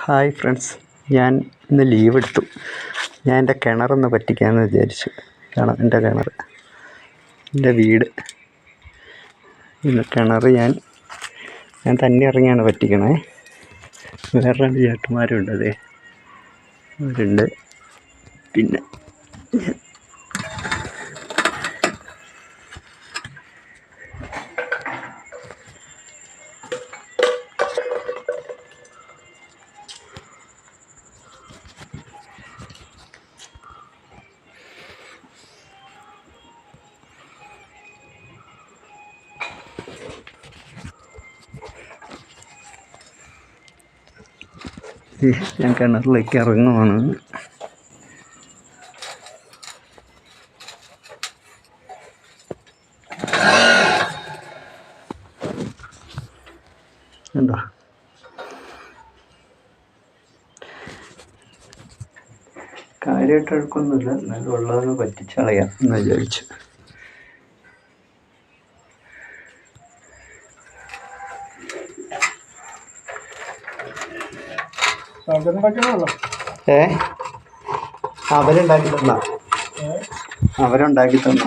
Hi friends, ഞാൻ ഇന്ന് leave എടുത്തു. ഞാൻ എൻ്റെ കിണറൊന്ന് പറ്റിക്കാമെന്ന് വിചാരിച്ചു. എൻ്റെ കിണർ, എൻ്റെ വീട്, കിണർ ഞാൻ തന്നെ ഇറങ്ങിയാണ് പറ്റിക്കണേ. വേറെ രണ്ട് ചേട്ടന്മാരുണ്ട്, അതെ അവരുണ്ട്. പിന്നെ ഞാൻ കിണറിലേക്ക് ഇറങ്ങുവാണ്. കണ്ടോ, കാര്യമായിട്ട് എടുക്കൊന്നുമില്ല, എന്നാലും ഉള്ളതൊന്ന് പറ്റിച്ചളയാം എന്ന് വിചാരിച്ചു. അവരുണ്ടാക്കി തന്ന